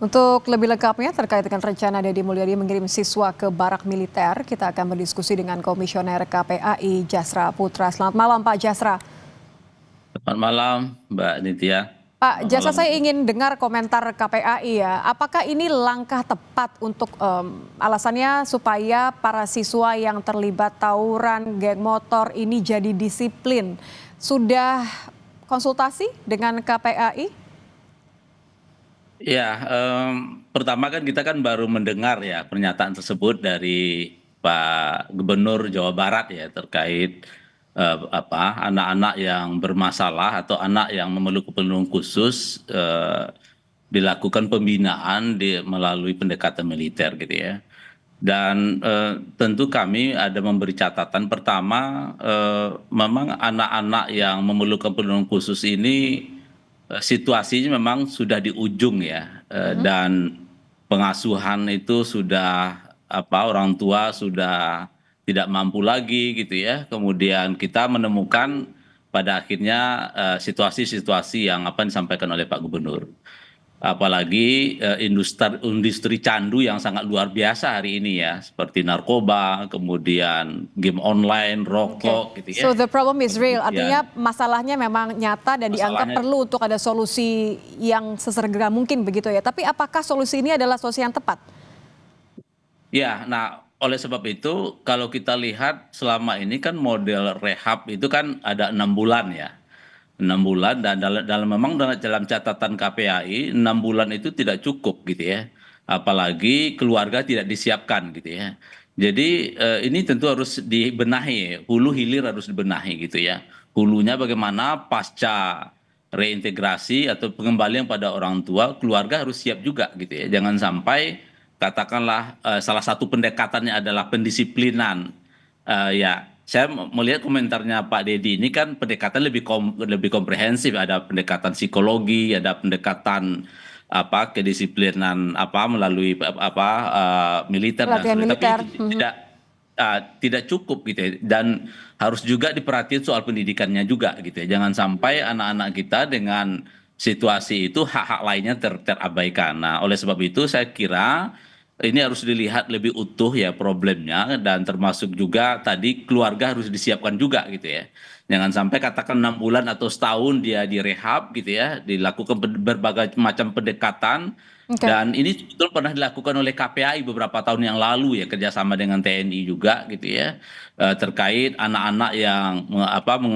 Untuk lebih lengkapnya terkait dengan rencana Deddy Mulyadi mengirim siswa ke barak militer, kita akan berdiskusi dengan Komisioner KPAI Jasra Putra. Selamat malam Pak Jasra. Selamat malam, Mbak Nitya. Pak Selamat Jasra, malam. saya ingin dengar komentar KPAI ya. Apakah ini langkah tepat untuk alasannya supaya para siswa yang terlibat tawuran geng motor ini jadi disiplin? Sudah konsultasi dengan KPAI? Ya, pertama kan kita kan baru mendengar ya pernyataan tersebut dari Pak Gubernur Jawa Barat ya terkait anak-anak yang bermasalah atau anak yang memerlukan perlindungan khusus dilakukan pembinaan melalui pendekatan militer gitu ya. Dan tentu kami ada memberi catatan pertama, memang anak-anak yang memerlukan perlindungan khusus ini situasinya memang sudah di ujung ya, dan pengasuhan itu sudah orang tua sudah tidak mampu lagi gitu ya. Kemudian kita menemukan pada akhirnya situasi-situasi yang disampaikan oleh Pak Gubernur. Apalagi industri candu yang sangat luar biasa hari ini ya, seperti narkoba, kemudian game online, rokok gitu ya. So the problem is real, Kemudian artinya masalahnya memang nyata dan dianggap masalahnya perlu untuk ada solusi yang sesegera mungkin begitu ya. Tapi apakah solusi ini adalah solusi yang tepat? ya, nah oleh sebab itu kalau kita lihat selama ini kan model rehab itu kan ada 6 bulan ya. 6 bulan dan memang dalam catatan KPAI 6 bulan itu tidak cukup gitu ya. Apalagi keluarga tidak disiapkan gitu ya. Jadi ini tentu harus dibenahi, hulu hilir harus dibenahi gitu ya. Hulunya bagaimana pasca reintegrasi atau pengembalian pada orang tua, keluarga harus siap juga gitu ya. Jangan sampai katakanlah salah satu pendekatannya adalah pendisiplinan. Ya, saya melihat komentarnya Pak Deddy ini kan pendekatan lebih komprehensif, ada pendekatan psikologi, ada pendekatan kedisiplinan melalui militer dan Pelatihan sebagainya, tapi militer. itu tidak cukup gitu ya. Dan harus juga diperhatikan soal pendidikannya juga gitu ya, jangan sampai anak-anak kita dengan situasi itu hak-hak lainnya terabaikan. Nah, oleh sebab itu saya kira ini harus dilihat lebih utuh ya problemnya, dan termasuk juga tadi keluarga harus disiapkan juga gitu ya. Jangan sampai katakan 6 bulan atau setahun dia direhab gitu ya, dilakukan berbagai macam pendekatan, Oke. dan ini betul pernah dilakukan oleh KPAI beberapa tahun yang lalu ya, kerjasama dengan TNI juga gitu ya, terkait anak-anak yang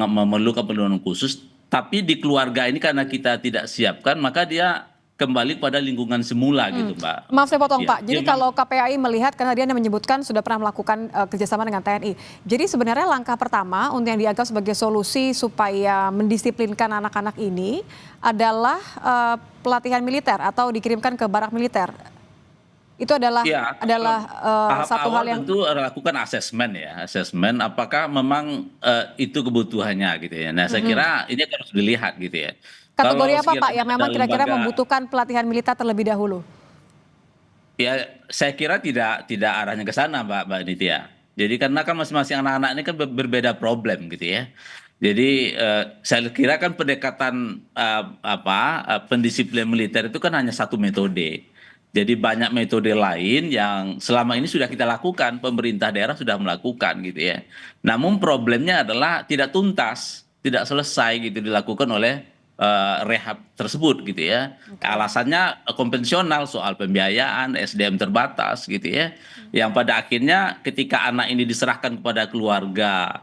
memerlukan perlindungan khusus, tapi di keluarga ini karena kita tidak siapkan maka dia kembali pada lingkungan semula gitu, Mbak. Maaf saya potong Ya, Pak. dia Jadi kalau KPAI melihat karena dia menyebutkan sudah pernah melakukan kerjasama dengan TNI. Jadi sebenarnya langkah pertama untuk yang dianggap sebagai solusi supaya mendisiplinkan anak-anak ini adalah pelatihan militer atau dikirimkan ke barak militer. Itu adalah ya, tahap satu awal hal yang tentu lakukan asesmen ya, asesmen apakah memang itu kebutuhannya gitu ya. Nah, saya kira ini harus dilihat gitu ya. kategori Kalau apa Pak sekiranya yang ada memang kira-kira lembaga, membutuhkan pelatihan militer terlebih dahulu? ya saya kira tidak arahnya ke sana, Mbak Nitya. Jadi karena kan masing-masing anak-anak ini kan berbeda problem gitu ya. Jadi saya kira kan pendekatan pendisiplin militer itu kan hanya satu metode. Jadi banyak metode lain yang selama ini sudah kita lakukan, pemerintah daerah sudah melakukan gitu ya. Namun problemnya adalah tidak tuntas, tidak selesai gitu dilakukan oleh rehab tersebut gitu ya. Oke. Alasannya konvensional, soal pembiayaan, SDM terbatas gitu ya. Yang pada akhirnya ketika anak ini diserahkan kepada keluarga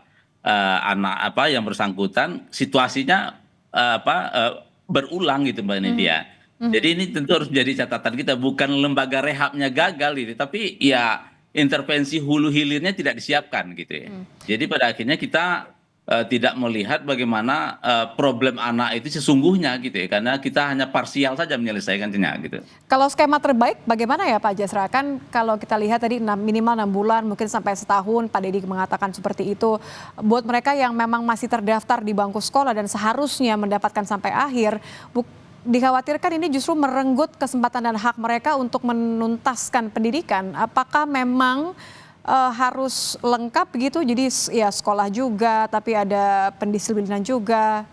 anak yang bersangkutan, situasinya berulang gitu Mbak Nidia. Jadi ini tentu harus menjadi catatan kita, bukan lembaga rehabnya gagal gitu, tapi ya intervensi hulu hilirnya tidak disiapkan gitu ya. Jadi pada akhirnya kita tidak melihat bagaimana problem anak itu sesungguhnya gitu ya, karena kita hanya parsial saja menyelesaikannya gitu. Kalau skema terbaik bagaimana ya Pak Jasra? Kan kalau kita lihat tadi minimal 6 bulan, mungkin sampai setahun, Pak Deddy mengatakan seperti itu. Buat mereka yang memang masih terdaftar di bangku sekolah dan seharusnya mendapatkan sampai akhir, dikhawatirkan ini justru merenggut kesempatan dan hak mereka untuk menuntaskan pendidikan. Apakah memang harus lengkap gitu, jadi ya sekolah juga, tapi ada pendisiplinan juga.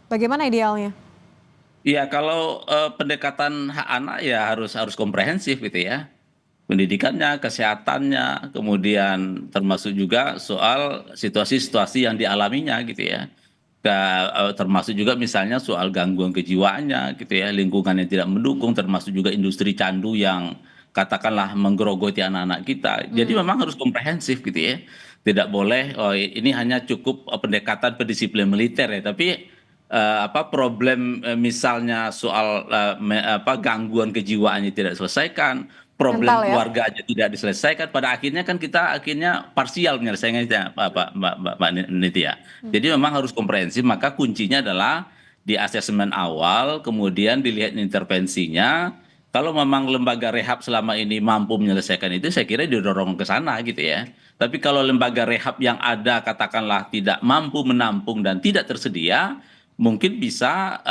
Bagaimana idealnya? Iya, kalau pendekatan hak anak ya harus harus komprehensif gitu ya. Pendidikannya, kesehatannya, kemudian termasuk juga soal situasi-situasi yang dialaminya gitu ya. Termasuk juga misalnya soal gangguan kejiwaannya gitu ya, lingkungan yang tidak mendukung, termasuk juga industri candu yang katakanlah menggerogoti anak-anak kita. Jadi Hmm. memang harus komprehensif gitu ya. Tidak boleh oh ini hanya cukup pendekatan pendisiplin militer ya, tapi apa problem misalnya soal apa gangguan kejiwaannya tidak diselesaikan, problem Mental ya. keluarga aja tidak diselesaikan, pada akhirnya kan kita akhirnya parsial menyelesaikannya, Mbak Nitya. Hmm. Jadi memang harus komprehensif, maka kuncinya adalah di asesmen awal, kemudian dilihat intervensinya. Kalau memang lembaga rehab selama ini mampu menyelesaikan itu, saya kira didorong ke sana gitu ya. Tapi kalau lembaga rehab yang ada katakanlah tidak mampu menampung dan tidak tersedia, mungkin bisa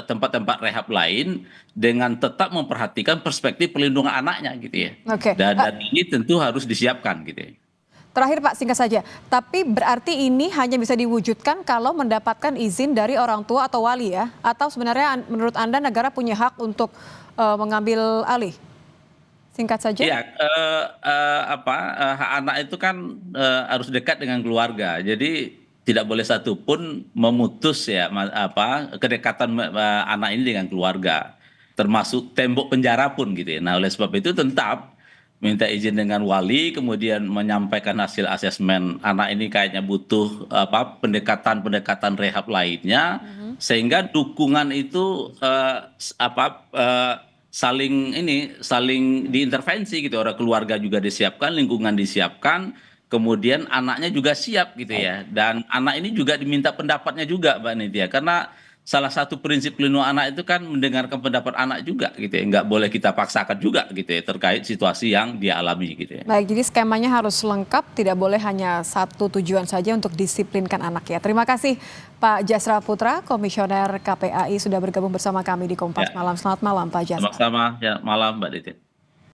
tempat-tempat rehab lain dengan tetap memperhatikan perspektif pelindungan anaknya gitu ya. Oke. Dan ini tentu harus disiapkan gitu ya. Terakhir Pak, singkat saja. Tapi berarti ini hanya bisa diwujudkan kalau mendapatkan izin dari orang tua atau wali ya? Atau sebenarnya menurut Anda negara punya hak untuk mengambil alih? Singkat saja. Iya, hak anak itu kan harus dekat dengan keluarga. Jadi tidak boleh satupun memutus ya kedekatan anak ini dengan keluarga, termasuk tembok penjara pun gitu ya. Nah, oleh sebab itu tetap minta izin dengan wali, kemudian menyampaikan hasil asesmen anak ini kayaknya butuh pendekatan-pendekatan rehab lainnya, sehingga dukungan itu saling diintervensi gitu, orang keluarga juga disiapkan, lingkungan disiapkan, kemudian anaknya juga siap gitu Baik. ya, dan anak ini juga diminta pendapatnya juga Mbak Nitya, karena salah satu prinsip pelindungan anak itu kan mendengarkan pendapat anak juga gitu ya, nggak boleh kita paksakan juga gitu ya terkait situasi yang dia alami gitu ya. Baik, jadi skemanya harus lengkap, tidak boleh hanya satu tujuan saja untuk disiplinkan anak ya. Terima kasih Pak Jasra Putra, Komisioner KPAI sudah bergabung bersama kami di Kompas Ya, Malam. Selamat malam Pak Jasra. sama-sama ya, malam Mbak Nitya.